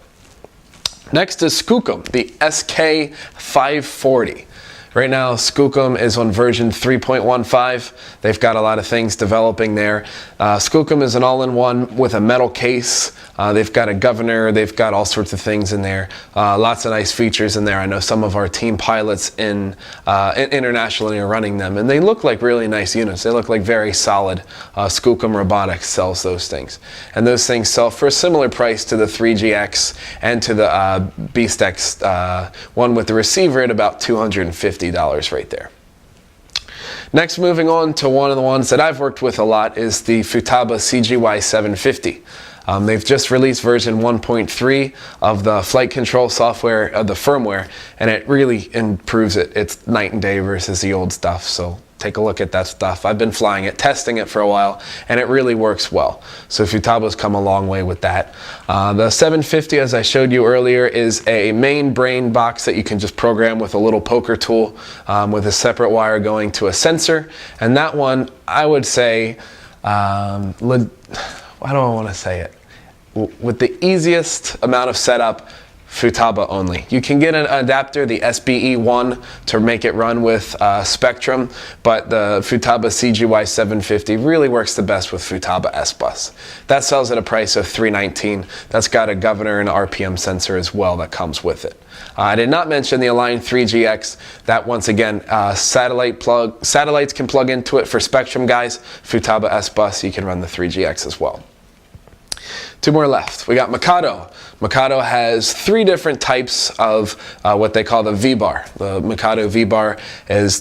Next is Skookum, the SK540. Right now, Skookum is on version 3.15. They've got a lot of things developing there. Skookum is an all-in-one with a metal case. They've got a governor. They've got all sorts of things in there. Lots of nice features in there. I know some of our team pilots internationally are running them, and they look like really nice units. They look like very solid. Skookum Robotics sells those things. And those things sell for a similar price to the 3GX and to the Beast X one with the receiver at about $250 right there. Next, moving on to one of the ones that I've worked with a lot is the Futaba CGY 750. They've just released version 1.3 of the flight control software, of the firmware, and it really improves it. It's night and day versus the old stuff, so take a look at that stuff. I've been flying it, testing it for a while, and it really works well. So Futaba's come a long way with that. The 750, as I showed you earlier, is a main brain box that you can just program with a little poker tool with a separate wire going to a sensor. And that one, I would say, how do I want to say it? With the easiest amount of setup, Futaba only. You can get an adapter, the SBE1, to make it run with Spectrum, but the Futaba CGY 750 really works the best with Futaba S-Bus. That sells at a price of $319. That's got a governor and RPM sensor as well that comes with it. I did not mention the Align 3GX. That, once again, satellites can plug into it for Spectrum guys. Futaba S-Bus, you can run the 3GX as well. 2 more left. We got Mikado. Mikado has 3 different types of what they call the V-bar. The Mikado V-bar has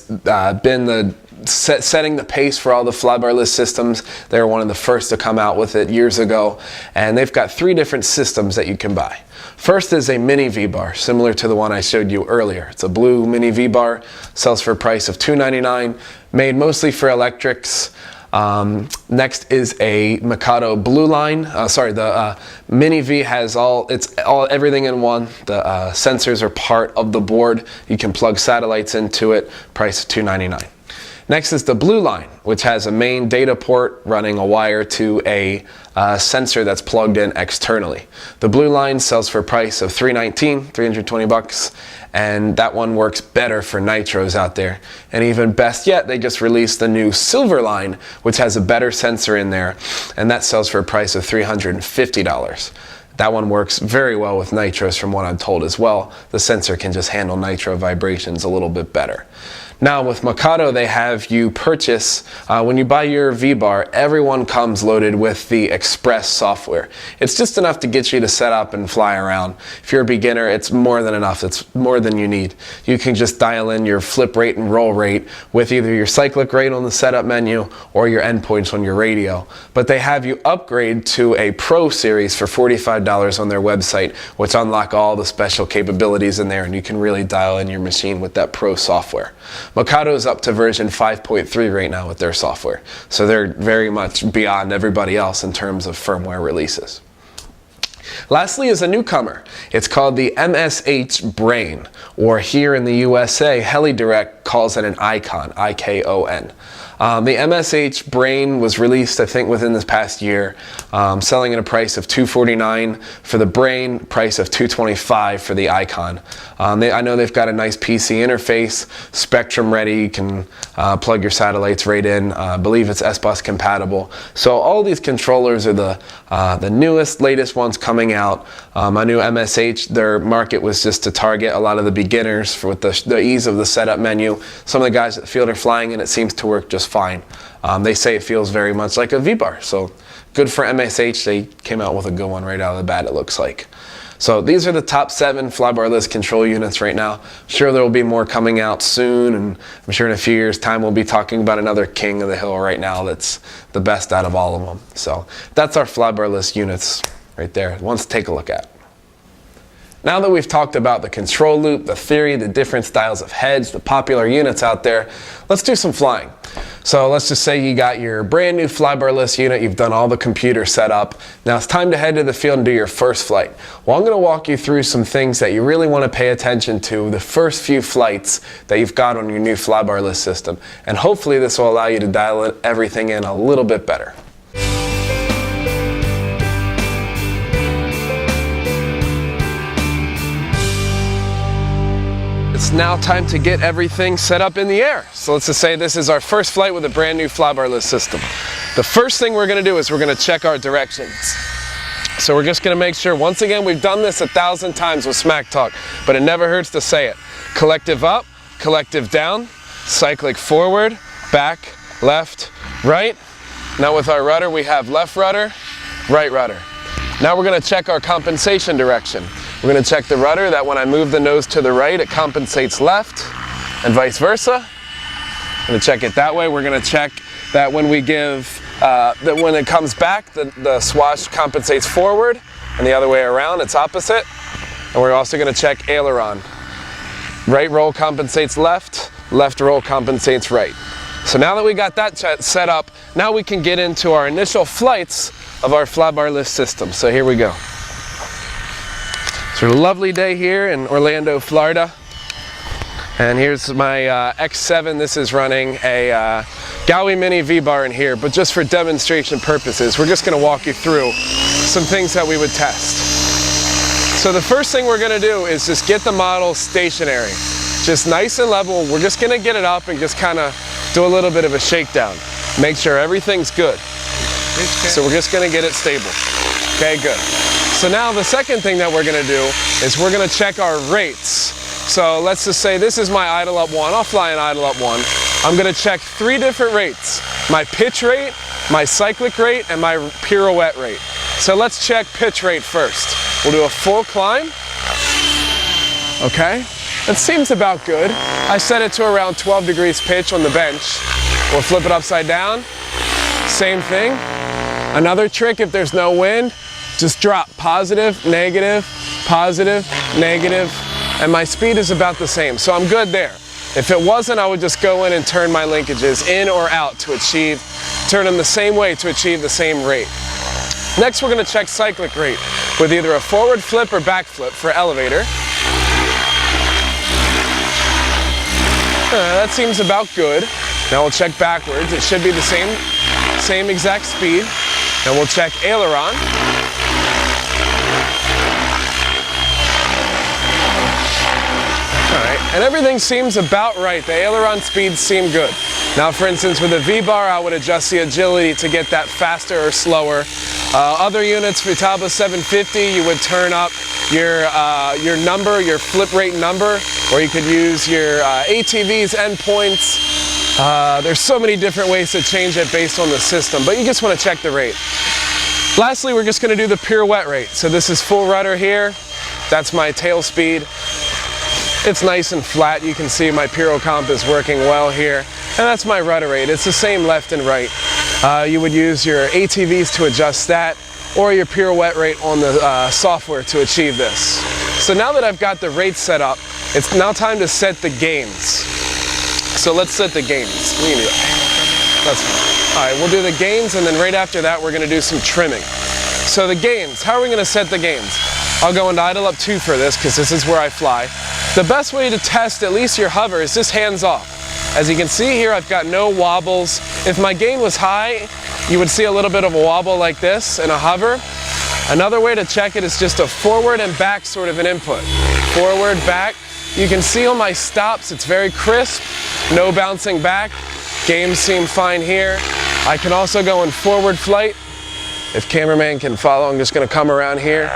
been setting the pace for all the Flybarless systems. They were one of the first to come out with it years ago, and they've got 3 different systems that you can buy. First is a mini V-bar, similar to the one I showed you earlier. It's a blue mini V-bar, sells for a price of $299, made mostly for electrics. Next is a Mikado Blue Line. The Mini V has everything in one. The sensors are part of the board. You can plug satellites into it. Price of $299. Next is the Blue Line, which has a main data port running a wire to a sensor that's plugged in externally. The Blue Line sells for a price of $320, and that one works better for nitros out there. And even best yet, they just released the new Silver Line, which has a better sensor in there, and that sells for a price of $350. That one works very well with nitros from what I'm told as well. The sensor can just handle nitro vibrations a little bit better. Now with Mikado, they have you purchase, when you buy your V-Bar, everyone comes loaded with the Express software. It's just enough to get you to set up and fly around. If you're a beginner, it's more than enough. It's more than you need. You can just dial in your flip rate and roll rate with either your cyclic rate on the setup menu or your endpoints on your radio. But they have you upgrade to a Pro series for $45 on their website, which unlock all the special capabilities in there, and you can really dial in your machine with that Pro software. Mikado is up to version 5.3 right now with their software, so they're very much beyond everybody else in terms of firmware releases. Lastly is a newcomer. It's called the MSH Brain, or here in the USA, HeliDirect calls it an Icon, I-K-O-N. The MSH Brain was released, I think, within this past year, selling at a price of $249 for the Brain, price of $225 for the Icon. I know they've got a nice PC interface, Spectrum ready. You can plug your satellites right in. I believe it's S-Bus compatible. So all these controllers are the newest, latest ones coming out. I knew MSH, their market was just to target a lot of the beginners with the ease of the setup menu. Some of the guys at the field are flying, and it seems to work just fine. They say it feels very much like a V-Bar, so good for MSH. They came out with a good one right out of the bat, it looks like. So these are the top 7 Flybarless control units right now. I'm sure there will be more coming out soon, and I'm sure in a few years' time we'll be talking about another king of the hill right now that's the best out of all of them. So that's our Flybarless units right there, ones to take a look at. Now that we've talked about the control loop, the theory, the different styles of heads, the popular units out there, let's do some flying. So let's just say you got your brand new Flybarless unit, you've done all the computer setup. Now it's time to head to the field and do your first flight. Well, I'm going to walk you through some things that you really want to pay attention to the first few flights that you've got on your new Flybarless system. And hopefully this will allow you to dial everything in a little bit better. It's now time to get everything set up in the air. So let's just say this is our first flight with a brand new Flybarless system. The first thing we're going to do is we're going to check our directions. So we're just going to make sure, once again, we've done this 1,000 times with SmackTalk, but it never hurts to say it. Collective up, collective down, cyclic forward, back, left, right. Now with our rudder, we have left rudder, right rudder. Now we're going to check our compensation direction. We're going to check the rudder that when I move the nose to the right, it compensates left, and vice versa. I'm going to check it that way. We're going to check that when we give, that when it comes back, the swash compensates forward, and the other way around, it's opposite. And we're also going to check aileron. Right roll compensates left, left roll compensates right. So now that we got that set up, now we can get into our initial flights of our Flybarless system. So here we go. It's a lovely day here in Orlando, Florida. And here's my X7. This is running a Gaui Mini V-Bar in here, but just for demonstration purposes, we're just going to walk you through some things that we would test. So the first thing we're going to do is just get the model stationary. Just nice and level. We're just going to get it up and just kind of do a little bit of a shakedown. Make sure everything's good. So we're just going to get it stable. Okay, good. So now the second thing that we're going to do is we're going to check our rates. So let's just say this is my idle up 1. I'll fly an idle up 1. I'm going to check 3 different rates. My pitch rate, my cyclic rate, and my pirouette rate. So let's check pitch rate first. We'll do a full climb. Okay, that seems about good. I set it to around 12 degrees pitch on the bench. We'll flip it upside down. Same thing. Another trick, if there's no wind, just drop positive, negative, and my speed is about the same, so I'm good there. If it wasn't, I would just go in and turn my linkages in or out to turn them the same way to achieve the same rate. Next, we're going to check cyclic rate with either a forward flip or back flip for elevator. That seems about good. Now we'll check backwards. It should be the same exact speed. And we'll check aileron. Alright, and everything seems about right. The aileron speeds seem good. Now for instance with a V-bar I would adjust the agility to get that faster or slower. Other units, for Futaba 750, you would turn up your number, your flip rate number, or you could use your ATV's endpoints. There's so many different ways to change it based on the system, but you just want to check the rate. Lastly, we're just going to do the pirouette rate. So this is full rudder here. That's my tail speed. It's nice and flat. You can see my Piro Comp is working well here. And that's my rudder rate. It's the same left and right. You would use your ATVs to adjust that, or your pirouette rate on the software to achieve this. So now that I've got the rate set up, it's now time to set the gains. So let's set the gains. We can do that. That's fine. All right, we'll do the gains, and then right after that, we're gonna do some trimming. So the gains, how are we gonna set the gains? I'll go into idle up 2 for this, because this is where I fly. The best way to test at least your hover is just hands off. As you can see here, I've got no wobbles. If my gain was high, you would see a little bit of a wobble like this in a hover. Another way to check it is just a forward and back sort of an input. Forward, back. You can see on my stops, it's very crisp, no bouncing back. Gains seem fine here. I can also go in forward flight. If cameraman can follow, I'm just gonna come around here.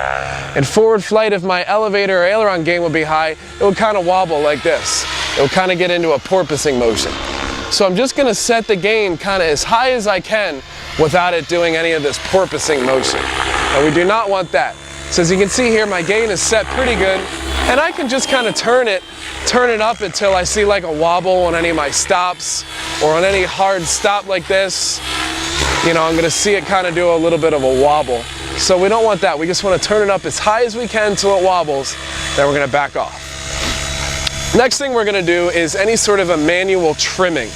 In forward flight, if my elevator or aileron gain would be high, it would kind of wobble like this. It would kind of get into a porpoising motion. So I'm just gonna set the gain kind of as high as I can without it doing any of this porpoising motion. And we do not want that. So as you can see here, my gain is set pretty good, and I can just kind of turn it up until I see like a wobble on any of my stops, or on any hard stop like this. You know, I'm gonna see it kind of do a little bit of a wobble. So we don't want that. We just want to turn it up as high as we can till it wobbles, then we're gonna back off. Next thing we're gonna do is any sort of a manual trimming.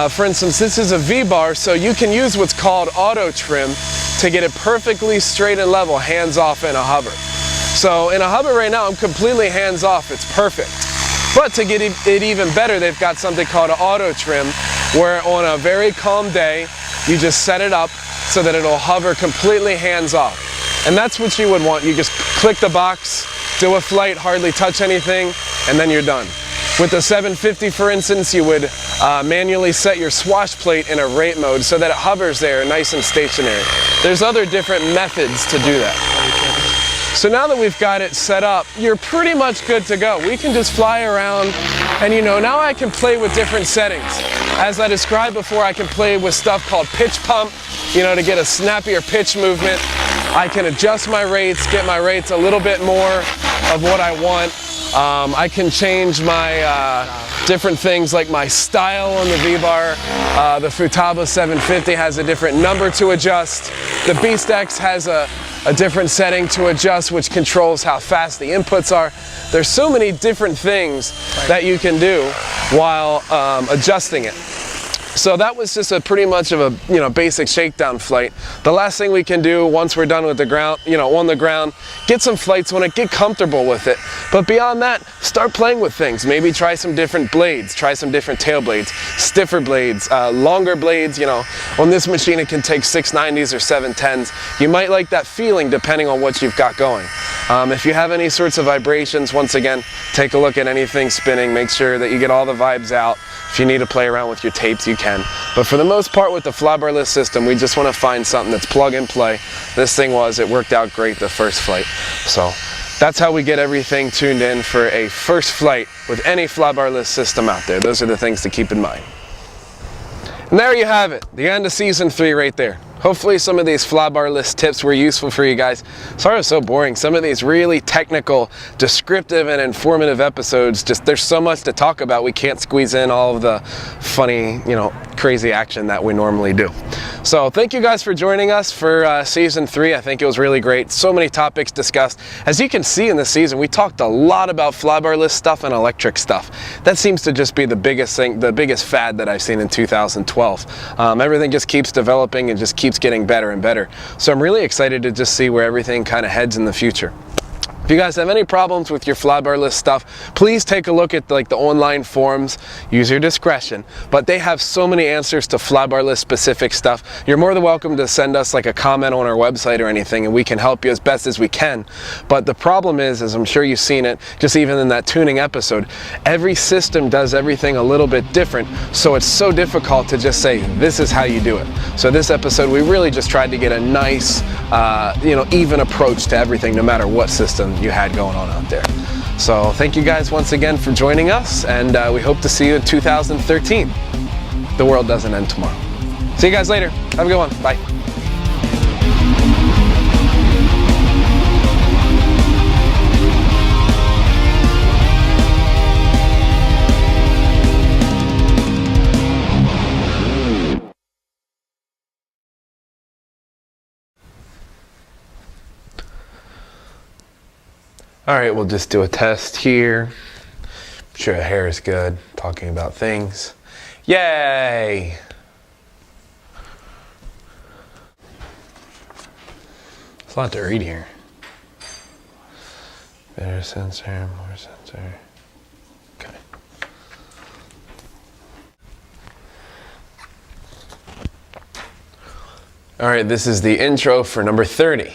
For instance, this is a V-bar, so you can use what's called auto trim to get it perfectly straight and level, hands off in a hover. So in a hover right now, I'm completely hands off, it's perfect. But to get it even better, they've got something called an auto trim, where on a very calm day, you just set it up so that it'll hover completely hands off. And that's what you would want. You just click the box, do a flight, hardly touch anything, and then you're done. With the 750, for instance, you would manually set your swash plate in a rate mode so that it hovers there nice and stationary. There's other different methods to do that. So now that we've got it set up, you're pretty much good to go. We can just fly around, and you know, now I can play with different settings. As I described before, I can play with stuff called pitch pump, you know, to get a snappier pitch movement. I can adjust my rates, get my rates a little bit more of what I want. I can change my different things like my style on the V-bar. The Futaba 750 has a different number to adjust. The Beast X has a different setting to adjust, which controls how fast the inputs are. There's so many different things that you can do while adjusting it. So that was just a pretty much of a basic shakedown flight. The last thing we can do once we're done with the ground, on the ground, get some flights on it, get comfortable with it. But beyond that, start playing with things. Maybe try some different blades, try some different tail blades, stiffer blades, longer blades. On this machine it can take 690s or 710s. You might like that feeling depending on what you've got going. If you have any sorts of vibrations, once again, take a look at anything spinning. Make sure that you get all the vibes out. If you need to play around with your tapes, you can. But for the most part with the Flybarless system, we just want to find something that's plug and play. This thing it worked out great the first flight. So that's how we get everything tuned in for a first flight with any Flybarless system out there. Those are the things to keep in mind. And there you have it, the end of season 3 right there. Hopefully some of these Flybarless tips were useful for you guys. Sorry it was so boring. Some of these really technical, descriptive, and informative episodes, there's so much to talk about, we can't squeeze in all of the funny, crazy action that we normally do. So thank you guys for joining us for season 3. I think it was really great. So many topics discussed. As you can see in this season, we talked a lot about Flybarless stuff and electric stuff. That seems to just be the biggest thing, the biggest fad that I've seen in 2012. Everything just keeps developing and just keeps getting better and better. So I'm really excited to just see where everything kind of heads in the future. If you guys have any problems with your Flybarless stuff, please take a look at the online forums. Use your discretion, but they have so many answers to Flybarless specific stuff. You're more than welcome to send us a comment on our website or anything, and we can help you as best as we can. But the problem is, as I'm sure you've seen it, just even in that tuning episode, every system does everything a little bit different, so it's so difficult to just say, this is how you do it. So this episode, we really just tried to get a nice, even approach to everything, no matter what system you had going on out there. So thank you guys once again for joining us, and we hope to see you in 2013. The world doesn't end tomorrow. See you guys later. Have a good one. Bye. All right, we'll just do a test here. I'm sure the hair is good, talking about things. Yay! There's a lot to read here. Better sensor, more sensor. Okay. All right, this is the intro for number 30.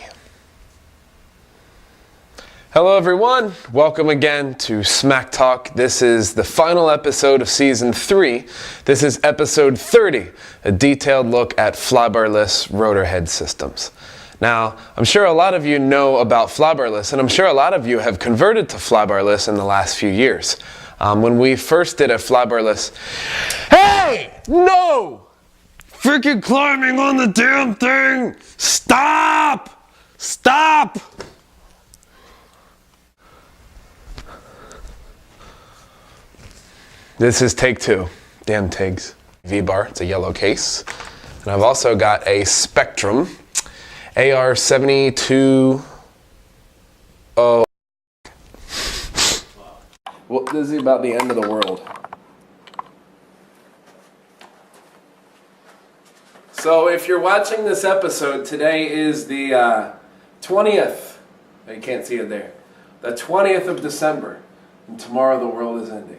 Hello everyone, welcome again to SmackTalk. This is the final episode of Season 3. This is episode 30, a detailed look at Flybarless rotor head systems. Now, I'm sure a lot of you know about Flybarless, and I'm sure a lot of you have converted to Flybarless in the last few years. When we first did a Flybarless... Hey! No! Freaking climbing on the damn thing! Stop! Stop! This is take 2. Damn Tigs. V-bar, it's a yellow case. And I've also got a Spectrum AR72. Oh. Well, this is about the end of the world. So if you're watching this episode, today is the 20th. You can't see it there. The 20th of December. And tomorrow the world is ending.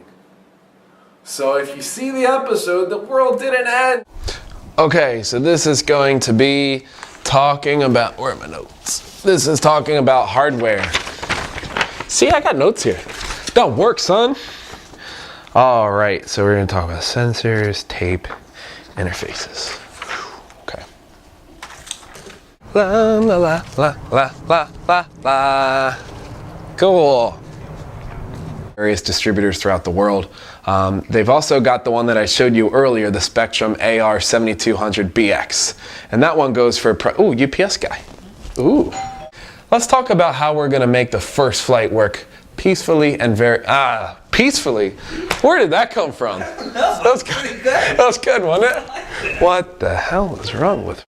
So if you see the episode, the world didn't end. Okay, so this is going to be talking about, where are my notes? This is talking about hardware. See, I got notes here. That works, son. All right, so we're gonna talk about sensors, tape, interfaces. Okay. La la la la la la la la. Cool. Various distributors throughout the world. They've also got the one that I showed you earlier, the Spectrum AR7200BX. And that one goes for, ooh, UPS guy. Ooh. Let's talk about how we're gonna make the first flight work peacefully and peacefully? Where did that come from? That was good. That was good, wasn't it? What the hell is wrong with